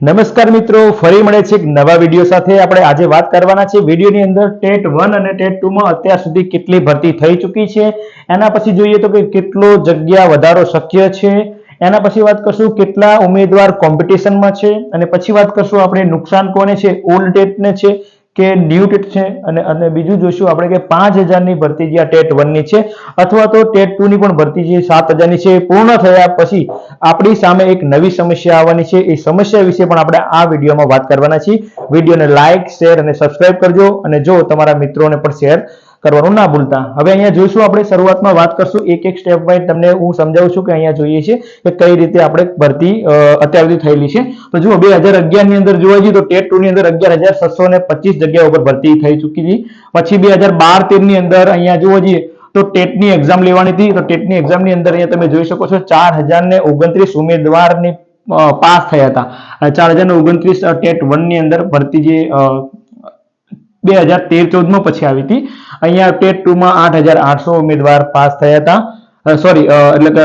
નમસ્કાર મિત્રો, ફરી મળે છે એક નવા વિડીયો સાથે. આપણે આજે વાત કરવાના છે વિડીયોની અંદર ટેટ 1 અને ટેટ 2 માં અત્યાર સુધી કેટલી ભરતી થઈ ચૂકી છે, એના પછી જોઈએ તો કે કેટલો જગ્યા વધારો શક્ય છે, એના પછી વાત કરશું કેટલા ઉમેદવાર કોમ્પિટિશનમાં છે, અને પછી વાત કરશું આપણે નુકસાન કોને છે, ઓલ્ડ ટેટને છે કે ન્યૂ ટેટ છે, અને બીજું જોઈશું આપણે કે 5000 ની ભરતી જે ટેટ 1 ની છે અથવા તો ટેટ 2 ની પણ ભરતી જે 7000 ની છે પૂર્ણ થયા પછી આપણી સામે એક નવી સમસ્યા આવવાની છે. એ સમસ્યા વિશે પણ આપણે આ વિડીયોમાં વાત કરવાના છીએ. વિડીયોને લાઈક, શેર અને સબસ્ક્રાઇબ કરજો, અને જો તમારા મિત્રોને પણ શેર કરવાનું ના ભૂલતા. હવે અહીંયા જોઈશું આપણે શરૂઆતમાં વાત કરશું એક એક સ્ટેપ વાઇઝ, તમને હું સમજાવું છું કે અહીંયા જોઈએ છે કે કઈ રીતે આપણે ભરતી અત્યાર સુધી થયેલી છે. તો જુઓ 2011 ની અંદર જોવા જઈએ તો ટેટ 2 ની અંદર 11625 જગ્યાઓ પર ભરતી થઈ ચૂકી હતી. પછી 2012-13 ની અંદર અહીંયા જોવા જઈએ તો ટેટની એક્ઝામ લેવાની હતી. તો ટેટની એક્ઝામની અંદર અહીંયા તમે જોઈ શકો છો 4029 ઉમેદવારની પાસ થયા હતા. 4029 ટેટ 1 ની અંદર ભરતી જે 2013-14 માં પછી આવી હતી. અહીંયા ટેટ 2 માં 8800 ઉમેદવાર પાસ થયા હતા. સોરી, એટલે કે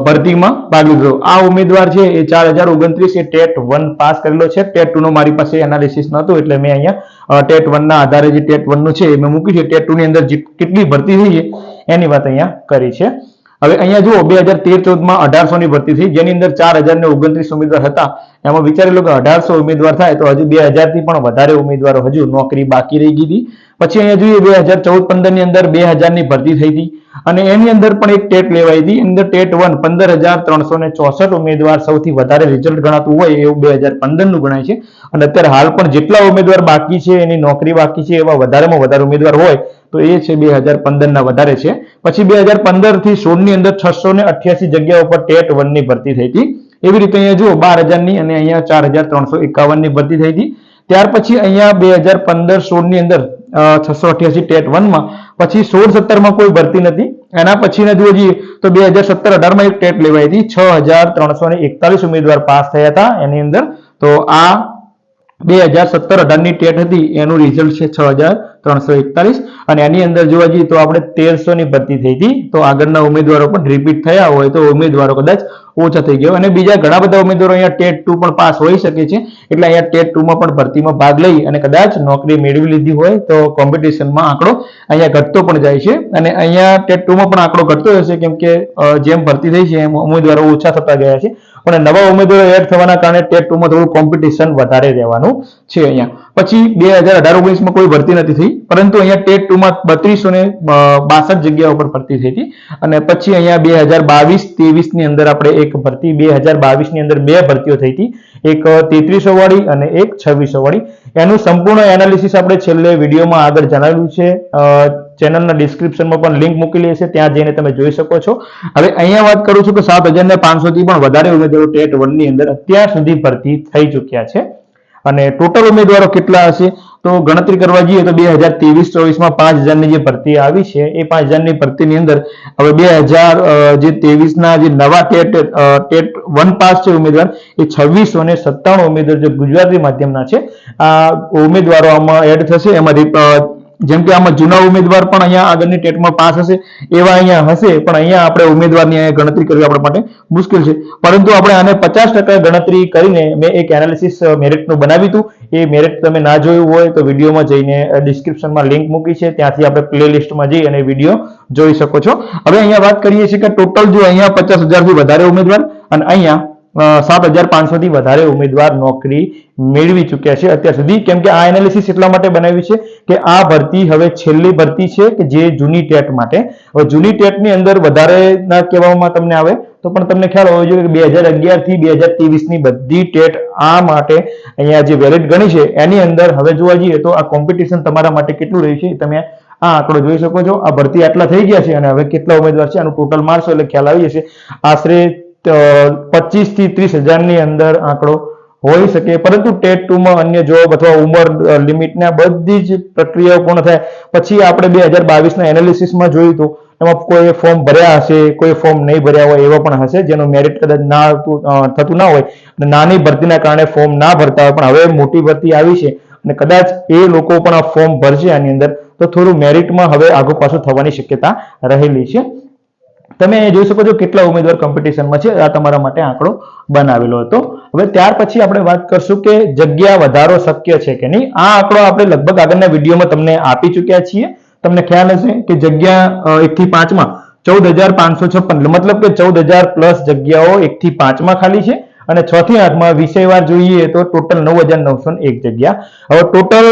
ભરતીમાં ભાગ લીધો. આ ઉમેદવાર છે એ 4029 એ ટેટ 1 પાસ કરેલો છે. ટેટ 2 નો મારી પાસે એનાલિસિસ નહોતું એટલે મેં અહીંયા ટેટ 1 ના આધારે જે ટેટ 1 નું છે એ મેં મૂક્યું છે. ટેટ 2 ની અંદર કેટલી ભરતી થઈ છે એની વાત અહીંયા કરી છે. હવે અહીંયા જુઓ 2013-14 માં 1800 ની ભરતી થઈ, જેની અંદર 4029 ઉમેદવાર હતા. એમાં વિચારી લો કે 1800 ઉમેદવાર થાય તો હજુ 2000 થી પણ વધારે ઉમેદવારો હજુ નોકરી બાકી રહી ગઈ હતી. પછી અહીંયા જોઈએ 2014-15 ની અંદર 2000 ની ભરતી થઈ હતી, અને એની અંદર પણ એક ટેટ લેવાઈ હતી. અંદર ટેટ 1 15364 ઉમેદવાર સૌથી વધારે રિઝલ્ટ ગણાતું હોય એવું 2015 નું ગણાય છે. અને અત્યારે હાલ પણ જેટલા ઉમેદવાર બાકી છે, એની નોકરી બાકી છે, એવા વધારેમાં વધારે ઉમેદવાર હોય તો એ છે 2015 ના વધારે છે. પછી 2015 થી 16 ની અંદર 688 જગ્યાઓ પર ટેટ 1 ની ભરતી થઈ હતી. એવી રીતે અહીંયા જુઓ 12000 ની અને અહીંયા 4351 ની ભરતી થઈ હતી. ત્યાર પછી અહીંયા 2015-16 ની અંદર 688 ટેટ 1 માં, પછી 16-17 માં કોઈ ભરતી નથી. એના પછીના જોવા જઈએ તો 2017-18 માં એક ટેટ લેવાઈ હતી. 6341 ઉમેદવાર પાસ થયા હતા એની અંદર. તો આ 2017-18 ની ટેટ હતી એનું રિઝલ્ટ છે 6341, અને એની અંદર જોવા જઈએ તો આપણે 1300 ની ભરતી થઈ હતી. તો આગળના ઉમેદવારો પણ રિપીટ થયા હોય તો ઉમેદવારો કદાચ ઓછા થઈ ગયા, અને બીજા ઘણા બધા ઉમેદવારો અહીંયા ટેટ 2 પણ પાસ હોઈ શકે છે. એટલે અહીંયા ટેટ 2 માં પણ ભરતીમાં ભાગ લઈ અને કદાચ નોકરી મેળવી લીધી હોય તો કોમ્પિટિશનમાં આંકડો અહીંયા ઘટતો પણ જાય છે. અને અહીંયા ટેટ 2 માં પણ આંકડો ઘટતો હશે, કેમ કે જેમ ભરતી થઈ છે એમ ઉમેદવારો ઓછા થતા ગયા છે. પણ નવા ઉમેદવારો એડ થવાના કારણે ટેટ 2 માં થોડું કોમ્પિટિશન વધારે રહેવાનું છે અહીંયા. પછી 2018-19 માં કોઈ ભરતી નથી થઈ, પરંતુ અહીંયા ટેટ 2 માં 3262 જગ્યાઓ પર ભરતી થઈ હતી. અને પછી અહીંયા 2022-23 ની અંદર આપણે એક ભરતી 2022 ની અંદર બે ભરતીઓ થઈ હતી, એક 3300 વાળી અને એક 2600 વાળી. એનું સંપૂર્ણ એનાલિસિસ આપણે છેલ્લે વિડીયોમાં આગળ જણાવ્યું છે. ચેનલના ડિસ્ક્રિપ્શનમાં પણ લિંક મૂકેલી હશે, ત્યાં જઈને તમે જોઈ શકો છો. હવે અહીંયા વાત કરું છું કે 7500 થી પણ વધારે ઉમેદવારો ટેટ 1 ની અંદર અત્યાર સુધી ભરતી થઈ ચૂક્યા છે. અને ટોટલ ઉમેદવારો કેટલા હશે તો ગણતરી કરવા જઈએ તો 2023-24 માં 5000 ની જે ભરતી આવી છે એ 5000 ની ભરતીની અંદર હવે 2023 ના જે નવા ટેટ 1 પાસ છે ઉમેદવાર એ 2697 ઉમેદવાર જે ગુજરાતી માધ્યમના છે આ ઉમેદવારો આમાં એડ થશે. એમાંથી જેમ કે આમાં જૂના ઉમેદવાર પણ અહીંયા આગળની ટેટમાં પાસ હશે એવા અહીંયા હશે, પણ અહીંયા આપણે ઉમેદવારની અહીંયા ગણતરી કરવી આપણા માટે મુશ્કેલ છે. પરંતુ આપણે આને 50% ગણતરી કરીને મેં એક એનાલિસિસ મેરિટનું બનાવ્યું હતું. એ મેરિટ તમે ના જોયું હોય તો વિડીયોમાં જઈને ડિસ્ક્રિપ્શનમાં લિંક મૂકી છે, ત્યાંથી આપણે પ્લેલિસ્ટમાં જઈ અને વિડીયો જોઈ શકો છો. હવે અહીંયા વાત કરીએ છીએ કે ટોટલ જો અહીંયા 50000 થી વધારે ઉમેદવાર અને અહીંયા 7500 થી વધારે ઉમેદવાર નોકરી મેળવી ચૂક્યા છે અત્યાર સુધી. કેમ કે આ એનાલિસિસ એટલા માટે બનાવ્યું છે કે આ ભરતી હવે છેલ્લી ભરતી છે કે જે જૂની ટેટ માટે. હવે જૂની ટેટની અંદર વધારે ના કહેવામાં તમને આવે તો પણ તમને ખ્યાલ હોવો જોઈએ કે 2011 થી 2023 ની બધી ટેટ આ માટે અહીંયા જે વેલિડ ગણી છે એની અંદર હવે જોવા જઈએ તો આ કોમ્પિટિશન તમારા માટે કેટલું રહ્યું છે તમે આ આંકડો જોઈ શકો છો. આ ભરતી આટલા થઈ ગયા છે અને હવે કેટલા ઉમેદવાર છે આનું ટોટલ મારશો એટલે ખ્યાલ આવી જશે. આશરે 25 થી 30,000 ની અંદર આંકડો હોઈ શકે. પરંતુ ટેટ 2 માં અન્ય જોબ અથવા ઉંમર લિમિટના બધી જ પ્રક્રિયાઓ પૂર્ણ થાય પછી આપણે 2022 ના એનાલિસિસમાં જોયું તો એમાં કોઈ ફોર્મ ભર્યા હશે, કોઈ ફોર્મ નહીં ભર્યા હોય એવા પણ હશે, જેનું મેરિટ કદાચ ના થતું ના હોય, નાની ભરતીના કારણે ફોર્મ ના ભરતા હોય. પણ હવે મોટી ભરતી આવી છે અને કદાચ એ લોકો પણ આ ફોર્મ ભરશે આની અંદર તો થોડું મેરિટમાં હવે આગળ પાછું થવાની શક્યતા રહેલી છે. તમે જોઈ શકો છો કેટલા ઉમેદવાર કોમ્પિટિશનમાં છે. આ તમારા માટે આંકડો બનાવેલો હતો. હવે ત્યાર પછી આપણે વાત કરશું કે જગ્યા વધારો શક્ય છે કે નહીં. આ આંકડો આપણે લગભગ આગળના વિડીયોમાં તમને આપી ચૂક્યા છીએ. તમને ખ્યાલ હશે કે જગ્યા 1 થી 5 માં 14,556, મતલબ કે 14,000 પ્લસ જગ્યાઓ 1 થી 5 માં ખાલી છે અને 6 થી 8 માં વિષયવાર જોઈએ તો ટોટલ 9,901 જગ્યા. હવે ટોટલ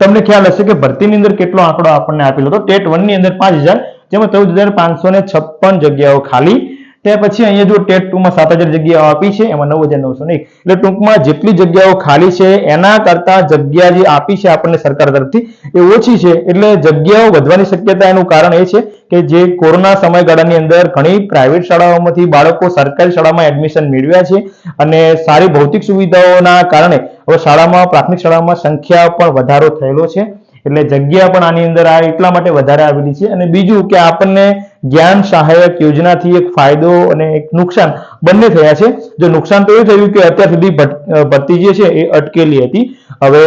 તમને ખ્યાલ હશે કે ભરતીની અંદર કેટલો આંકડો આપણને આપેલો હતો. ટેટ 1 ની અંદર 5,000, જેમાં 14,556 જગ્યાઓ ખાલી. ત્યાર પછી અહીંયા જો ટેટ 2 માં 7,000 જગ્યાઓ આપી છે, એમાં 9,901. એટલે ટૂંકમાં જેટલી જગ્યાઓ ખાલી છે એના કરતા જગ્યા જે આપી છે આપણને સરકાર તરફથી એ ઓછી છે. એટલે જગ્યાઓ વધવાની શક્યતા એનું કારણ એ છે કે જે કોરોના સમયગાળાની અંદર ઘણી પ્રાઇવેટ શાળાઓમાંથી બાળકો સરકારી શાળામાં એડમિશન મેળવ્યા છે અને સારી ભૌતિક સુવિધાઓના કારણે હવે શાળામાં, પ્રાથમિક શાળામાં સંખ્યા પણ વધારો થયેલો છે. એટલે જગ્યા પણ આની અંદર આ એટલા માટે વધારે આવેલી છે. અને બીજું કે આપણને જ્ઞાન સહાયક યોજનાથી એક ફાયદો અને એક નુકસાન બંને થયા છે. જો નુકસાન તો એ થયું કે અત્યાર સુધી ભરતી જે છે એ અટકેલી હતી. હવે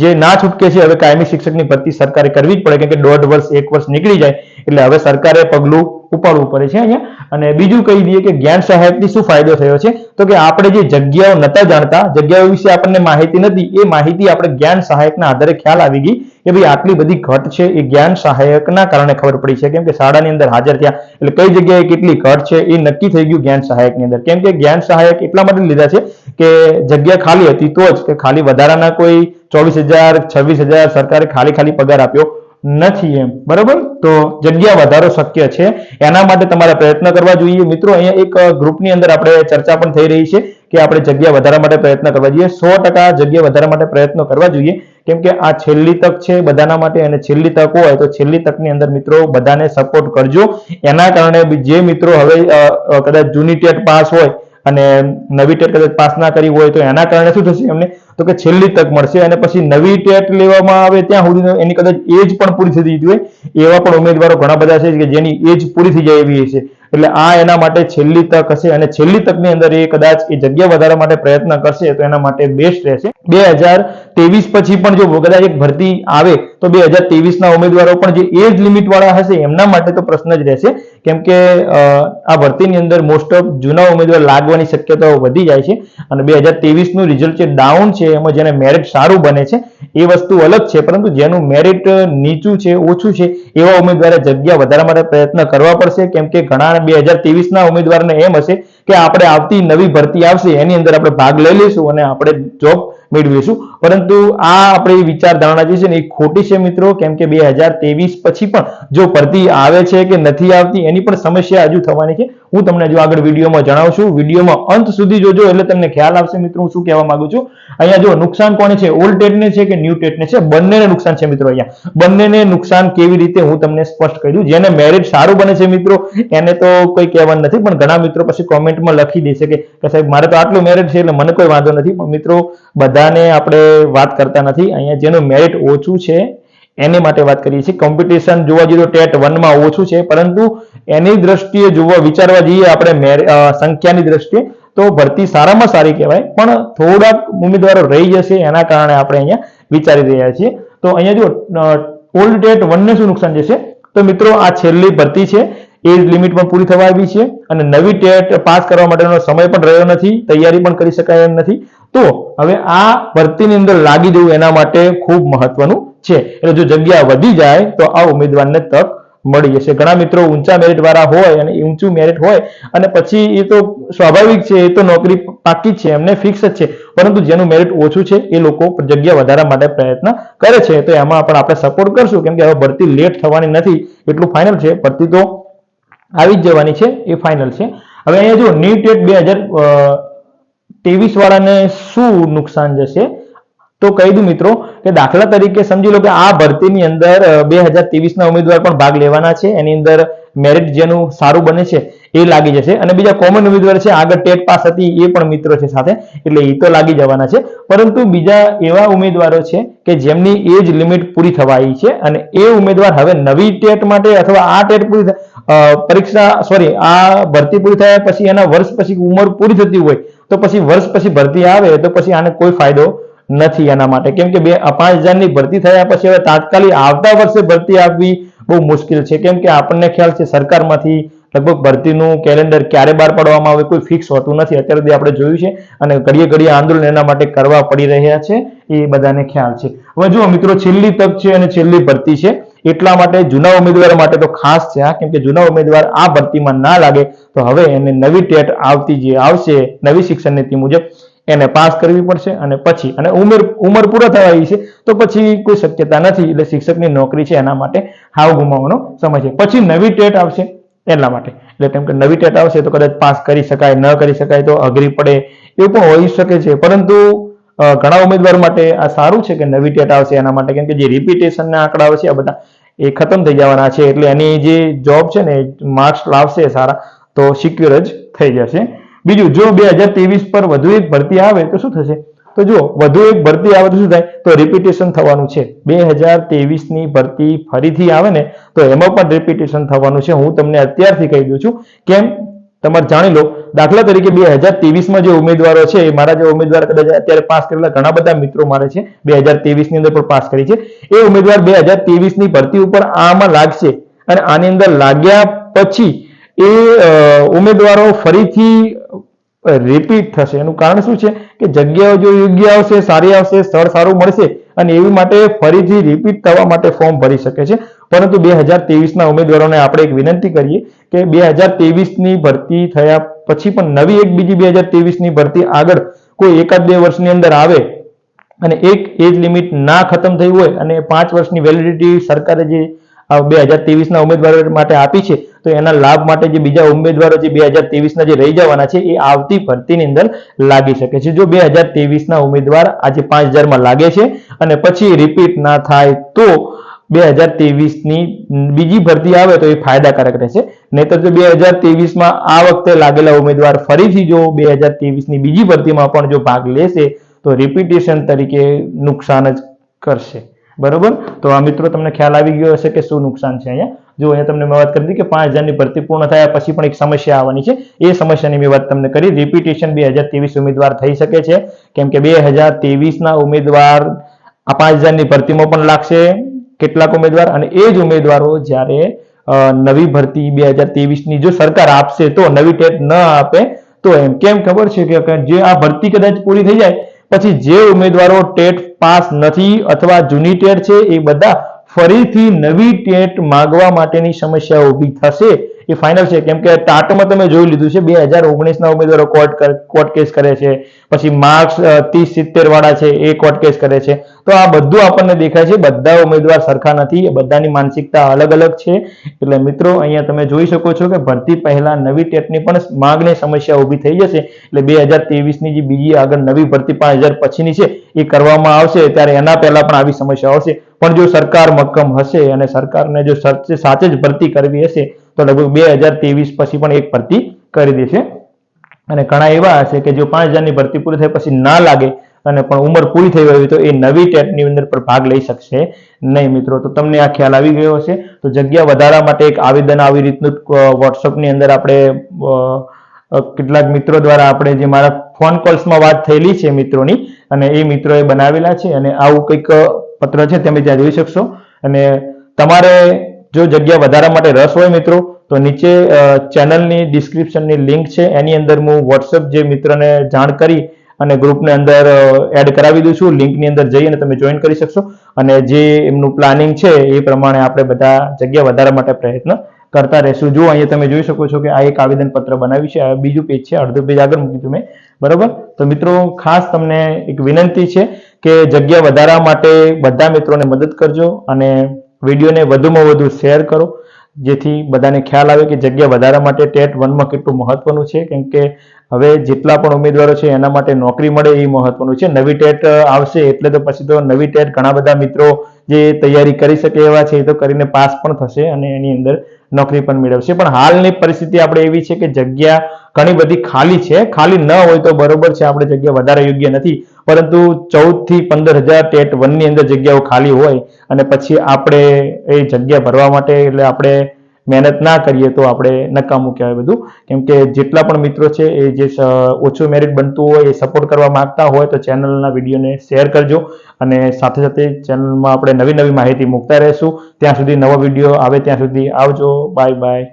જે ના છૂટકે છે, હવે કાયમી શિક્ષકની ભરતી સરકારે કરવી જ પડે, કેમ કે 1.5 વર્ષ 1 વર્ષ નીકળી જાય એટલે હવે સરકારે પગલું ઉપાડવું પડે છે અહીંયા. અને બીજું કહી દઈએ કે જ્ઞાન સહાયકથી શું ફાયદો થયો છે, તો કે આપણે જે જગ્યાઓ નતા જાણતા, જગ્યાઓ વિશે આપણને માહિતી નથી, એ માહિતી આપણે જ્ઞાન સહાયકના આધારે ખ્યાલ આવી ગઈ કે ભાઈ આટલી બધી ઘટ છે, એ જ્ઞાન સહાયકના કારણે ખબર પડી છે. કેમ કે શાળાની અંદર હાજર થયા એટલે કઈ જગ્યાએ કેટલી ઘટ છે એ નક્કી થઈ ગયું જ્ઞાન સહાયકની અંદર. કેમ કે જ્ઞાન સહાયક એટલા માટે લીધા છે કે જગ્યા ખાલી હતી તો જ, કે ખાલી વધારાના કોઈ 24,000 26,000 સરકારે ખાલી પગાર આપ્યો નથી એમ. બરાબર, તો જગ્યા વધારો શક્ય છે, એના માટે તમારે પ્રયત્ન કરવા જોઈએ. મિત્રો અહીંયા એક ગ્રુપની અંદર આપણે ચર્ચા પણ થઈ રહી છે કે આપણે જગ્યા વધારવા માટે પ્રયત્ન કરવા જોઈએ. 100% જગ્યા વધારવા માટે પ્રયત્નો કરવા જોઈએ. કેમ કે આ છેલ્લી તક છે બધાના માટે, અને છેલ્લી તક હોય તો છેલ્લી તકની અંદર મિત્રો બધાને સપોર્ટ કરજો. એના કારણે જે મિત્રો હવે કદાચ જૂની ટેટ પાસ હોય અને નવી ટેટ કદાચ પાસ ના કરી હોય તો એના કારણે શું થશે એમને, તો કે છેલ્લી તક મળશે. અને પછી નવી ટેટ લેવામાં આવે ત્યાં સુધી એની કદાચ એજ પણ પૂરી થઈ જતી હોય, એવા પણ ઉમેદવારો ઘણા બધા છે કે જેની એજ પૂરી થઈ જાય એવી છે. એટલે આ એના માટે છેલ્લી તક હશે અને છેલ્લી તકની અંદર એ કદાચ એ જગ્યા વધારવા માટે પ્રયત્ન કરશે તો એના માટે બેસ્ટ રહેશે. 2023 પછી પણ જો કદાચ એક ભરતી આવે તો 2023 ના ઉમેદવારો પણ જે એજ લિમિટ વાળા હશે એમના માટે તો પ્રશ્ન જ રહેશે. કેમ કે આ ભરતીની અંદર મોસ્ટ ઓફ જૂના ઉમેદવાર લાગવાની શક્યતાઓ વધી જાય છે અને 2023 નું રિઝલ્ટ જે ડાઉન છે એમાં જેને મેરિટ સારું બને છે એ વસ્તુ અલગ છે, પરંતુ જેનું મેરિટ નીચું છે, ઓછું છે, એવા ઉમેદવારે જગ્યા વધારવા માટે પ્રયત્ન કરવા પડશે. કેમ કે ઘણા 2023 ના ઉમેદવારને એમ હશે કે આપણે આવતી નવી ભરતી આવશે એની અંદર આપણે ભાગ લઈ લઈશું અને આપણે જોબ મેળવીશું, પરંતુ આ આપણી વિચારધારણા જે છે ને એ ખોટી છે મિત્રો. કેમ કે 2023 પછી પણ જો ભરતી આવે છે કે નથી આવતી એની પણ સમસ્યા હજુ થવાની છે. હું તમને જો આગળ વિડીયોમાં જણાવું છું, વિડીયોમાં અંત સુધી જોજો એટલે તમને ખ્યાલ આવશે મિત્રો હું શું કહેવા માંગુ છું. અહીંયા જો નુકસાન કોને છે, ઓલ્ડ ટેટને છે કે ન્યૂ ટેટને છે, બંનેને નુકસાન છે મિત્રો. અહીંયા બંનેને નુકસાન કેવી રીતે હું તમને સ્પષ્ટ કહી દઉં. જેને મેરિટ સારું બને છે મિત્રો એને તો કોઈ કહેવાનું નથી, પણ ઘણા મિત્રો પછી કોમેન્ટમાં લખી દેશે કે સાહેબ મારે તો આટલું મેરિટ છે એટલે મને કોઈ વાંધો નથી. પણ મિત્રો બધાને આપણે વાત કરતા નથી. અહીંયા જેનું મેરિટ ઓછું છે એની માટે વાત કરીએ છીએ. કોમ્પિટિશન જોવા જઈએ તો ટેટ 1 માં ઓછું છે, પરંતુ એની દ્રષ્ટિએ વિચારવા જઈએ આપણે સંખ્યાની દ્રષ્ટિએ તો ભરતી સારામાં સારી કહેવાય, પણ થોડાક ઉમેદવારો રહી જશે એના કારણે આપણે અહીંયા વિચારી રહ્યા છીએ. તો અહીંયા જો ઓલ્ડ ટેટ 1 ને શું નુકસાન જશે, તો મિત્રો આ છેલ્લી ભરતી છે, એજ લિમિટ પણ પૂરી થવા આવી છે અને નવી ટેટ પાસ કરવા માટેનો સમય પણ રહ્યો નથી, તૈયારી પણ કરી શકાય એમ નથી. તો હવે આ ભરતીની અંદર લાગી જવું એના માટે ખૂબ મહત્વનું છે. એટલે જો જગ્યા વધી જાય તો આ ઉમેદવારને તક મળી જશે. ઘણા મિત્રો ઊંચા મેરિટ વાળા હોય અને ઊંચું મેરિટ હોય અને પછી એ તો સ્વાભાવિક છે, એ તો નોકરી પાકી જ છે, એમને ફિક્સ જ છે, પરંતુ જેનું મેરિટ ઓછું છે એ લોકો જગ્યા વધારવા માટે પ્રયત્ન કરે છે. તો એમાં પણ આપણે સપોર્ટ કરશું, કેમ કે હવે ભરતી લેટ થવાની નથી એટલું ફાઇનલ છે, ભરતી તો આવી જ જવાની છે એ ફાઇનલ છે. હવે અહીંયા જો ન્યૂ ટેટ 2023 વાળાને શું નુકસાન જશે તો કહી દઉં મિત્રો કે દાખલા તરીકે સમજી લો કે આ ભરતીની અંદર 2023 ના ઉમેદવાર પણ ભાગ લેવાના છે. એની અંદર મેરિટ જેનું સારું બને છે એ લાગી જશે અને બીજા કોમન ઉમેદવાર છે આગળ ટેટ પાસ હતી એ પણ મિત્રો છે સાથે, એટલે એ તો લાગી જવાના છે. પરંતુ બીજા એવા ઉમેદવારો છે કે જેમની એજ લિમિટ પૂરી થવા આવી છે અને એ ઉમેદવાર હવે નવી ટેટ માટે અથવા આ ટેટ પૂરી આ ભરતી પૂરી થયા પછી એના વર્ષ પછી ઉંમર પૂરી થતી હોય તો પછી વર્ષ પછી ભરતી આવે તો પછી આને કોઈ ફાયદો નથી એના માટે. કેમ કે 5,000 ની ભરતી થયા પછી હવે તાત્કાલિક આવતા વર્ષે ભરતી આપવી બહુ મુશ્કેલ છે. કેમ કે આપણને ખ્યાલ છે સરકારમાંથી લગભગ ભરતીનું કેલેન્ડર ક્યારે બહાર પાડવામાં આવે કોઈ ફિક્સ હોતું નથી. અત્યાર સુધી આપણે જોયું છે અને ઘડીએ ઘડીએ આંદોલન એના માટે કરવા પડી રહ્યા છે, એ બધાને ખ્યાલ છે. હવે જુઓ મિત્રો, છેલ્લી તક છે અને છેલ્લી ભરતી છે, એટલા માટે જૂના ઉમેદવાર માટે તો ખાસ છે આ, કેમ કે જૂના ઉમેદવાર આ ભરતીમાં ના લાગે તો હવે એને નવી ટેટ આવતી જે આવશે નવી શિક્ષણ નીતિ મુજબ એને પાસ કરવી પડશે અને પછી અને ઉંમર પૂરો થવા આવી છે તો પછી કોઈ શક્યતા નથી, એટલે શિક્ષકની નોકરી છે એના માટે હાવ ગુમાવવાનો સમય છે. પછી નવી ટેટ આવશે એટલા માટે, એટલે કેમ કે નવી ટેટ આવશે તો કદાચ પાસ કરી શકાય, ન કરી શકાય તો અઘરી પડે એવું પણ હોઈ શકે છે. પરંતુ ઘણા ઉમેદવાર માટે આ સારું છે કે નવી ટેટ આવશે એના માટે, કેમ કે જે રિપીટેશનના આંકડાઓ છે આ બધા એ ખતમ થઈ જવાના છે, એટલે એની જે જોબ છે ને માર્ક્સ લાવશે સારા તો સિક્યોર જ થઈ જશે. બીજું, જો 2023 પર વધુ એક ભરતી આવે તો શું થશે? તો જો વધુ એક ભરતી આવે તો શું થાય? તો રિપીટેશન થવાનું છે. 2023 ની ભરતી ફરીથી આવે ને તો એમાં પણ રિપીટેશન થવાનું છે. હું તમને અત્યારથી કહી દઉં છું. કેમ? તમારે જાણી લો. દાખલા તરીકે 2023માં જે ઉમેદવારો છે, મારા જે ઉમેદવાર કદાચ અત્યારે પાસ કરેલા ઘણા બધા મિત્રો મારે છે 2023 ની અંદર પણ પાસ કરી છે, એ ઉમેદવાર 2023 ની ભરતી ઉપર આમાં લાગશે અને આની અંદર લાગ્યા પછી એ ઉમેદવારો ફરીથી રિપીટ થશે. એનું કારણ શું છે કે જગ્યાઓ જો યોગ્ય આવશે, સારી આવશે, સ્થળ સારું મળશે અને એવી માટે ફરીથી રિપીટ થવા માટે ફોર્મ ભરી શકે છે. પરંતુ 2023ના ઉમેદવારોને આપણે એક વિનંતી કરીએ કે 2023ની ભરતી થયા પછી પણ નવી એક બીજી 2023ની ભરતી આગળ કોઈ એકાદ બે વર્ષની અંદર આવે અને એક એજ લિમિટ ના ખતમ થઈ હોય અને 5 વર્ષની વેલિડિટી સરકારે જે 2023ના ઉમેદવારો માટે આપી છે તો એના લાભ માટે જે બીજા ઉમેદવારો જે 2023ના જે રહી જવાના છે એ આવતી ભરતીની અંદર લાગી શકે છે. જો 2023ના ઉમેદવાર આજે 5000માં લાગે છે અને પછી રિપીટ ના થાય તો 2023ની બીજી ભરતી આવે તો એ ફાયદાકારક રહેશે. નહીતર જો 2023માં આ વખતે લાગેલા ઉમેદવાર ફરીથી જો 2023ની બીજી ભરતીમાં પણ જો ભાગ લેશે તો રિપીટેશન તરીકે નુકસાન જ કરશે. બરોબર? તો આ મિત્રો તમને ખ્યાલ આવી ગયો હશે કે શું નુકસાન છે અહીંયા. જો અહીંયા તમને મેં વાત કરી કે 5000ની ભરતી પૂર્ણ થયા પછી પણ એક સમસ્યા આવવાની છે. એ સમસ્યાની મેં વાત તમને કરી. રિપીટેશન 2023 ઉમેદવાર થઈ શકે છે, કેમ કે 2023ના ઉમેદવાર આ 5000ની ભરતીમાં પણ લાગશે કેટલાક ઉમેદવાર, અને એ જ ઉમેદવારો જ્યારે નવી ભરતી 2023ની જો સરકાર આપશે તો નવી ટેટ ન આપે તો એમ કેમ ખબર છે કે જે આ ભરતી કદાચ પૂરી થઈ જાય પછી જે ઉમેદવારો ટેટ પાસ નથી અથવા જૂની ટેટ છે એ બધા ફરીથી નવી ટેટ માંગવા માટેની સમસ્યા ઊભી થશે એ ફાઇનલ છે. કેમ કે ટાટમાં તમે જોઈ લીધું છે 2019ના ઉમેદવારો કોર્ટ કેસ કરે છે, પછી માર્ક્સ 30-70 વાળા છે એ કોર્ટ કેસ કરે છે. તો આ બધું આપણને દેખાય છે બધા ઉમેદવાર સરખા નથી, એ બધાની માનસિકતા અલગ અલગ છે. એટલે મિત્રો અહીંયા તમે જોઈ શકો છો કે ભરતી પહેલા નવી ટેટની પણ માંગની સમસ્યા ઊભી થઈ જશે. એટલે 2023ની જે બીજી આગળ નવી ભરતી 5000 પછીની છે એ કરવામાં આવશે ત્યારે એના પહેલા પણ આવી સમસ્યા આવશે. પણ જો સરકાર મક્કમ હશે અને સરકારને જો સાચે જ ભરતી કરવી હશે તો લગભગ 2023 પછી પણ એક ભરતી કરી દેશે. અને ઘણા એવા હશે કે જો 5000ની ભરતી પૂરી થાય પછી ના લાગે અને પણ ઉંમર પૂરી થઈ હોય તો એ નવી ટેટની અંદર પર ભાગ લઈ શકશે નહીં. મિત્રો, તો તમને આ ખ્યાલ આવી ગયો હશે. તો જગ્યા વધારા માટે એક આવેદન આવી રીતનું વોટ્સઅપની અંદર આપણે કેટલાક મિત્રો દ્વારા આપણે જે મારા ફોન કોલ્સમાં વાત થયેલી છે મિત્રોની, અને એ મિત્રોએ બનાવેલા છે અને આવું કંઈક પત્ર છે તમે ત્યાં જોઈ શકશો. અને તમારે જો જગ્યા વધારા માટે રસ હોય મિત્રો તો નીચે ચેનલની ડિસ્ક્રિપ્શનની લિંક છે એની અંદર હું વોટ્સઅપ જે મિત્રને જાણ કરી અને ગ્રુપની અંદર એડ કરાવી દઉં છું. લિંકની અંદર જઈ અને તમે જોઈન કરી શકશો અને જે એમનું પ્લાનિંગ છે એ પ્રમાણે આપણે બધા જગ્યા વધારા માટે પ્રયત્ન કરતા રહેશું. જો અહીંયા તમે જોઈ શકો છો કે આ એક આવેદનપત્ર બનાવ્યું છે, આ બીજું પેજ છે, અડધું પેજ આગળ મૂકી દીધું મેં. બરોબર? તો મિત્રો ખાસ તમને એક વિનંતી છે કે જગ્યા વધારા માટે બધા મિત્રોને મદદ કરજો અને વિડીયોને વધુમાં વધુ શેર કરો, જેથી બધાને ખ્યાલ આવે કે જગ્યા વધારા માટે ટેટ 1માં કેટલું મહત્વનું છે. કેમ કે હવે જેટલા પણ ઉમેદવારો છે એના માટે નોકરી મળે એ મહત્વનું છે. નવી ટેટ આવશે એટલે તો પછી તો નવી ટેટ ઘણા બધા મિત્રો જે તૈયારી કરી શકે એવા છે એ તો કરીને પાસ પણ થશે અને એની અંદર નોકરી પણ મેળવશે. પણ હાલની પરિસ્થિતિ આપણે એવી છે કે જગ્યા ઘણી બધી ખાલી છે. ખાલી ન હોય તો બરોબર છે, આપણે જગ્યા વધારે યોગ્ય નથી, પરંતુ 14 થી 15,000 ટેટ 1ની અંદર જગ્યાઓ ખાલી હોય અને પછી આપણે એ જગ્યા ભરવા માટે એટલે આપણે મહેનત ના કરીએ તો આપણે નકામું કહેવાય બધું. કેમ કે જેટલા પણ મિત્રો છે એ જે ઓછું મેરિટ બનતું હોય એ સપોર્ટ કરવા માંગતા હોય તો ચેનલના વિડીયોને શેર કરજો અને સાથે સાથે ચેનલમાં આપણે નવી નવી માહિતી મૂકતા રહેશું. ત્યાં સુધી નવો વિડીયો આવે ત્યાં સુધી આવજો. Bye bye.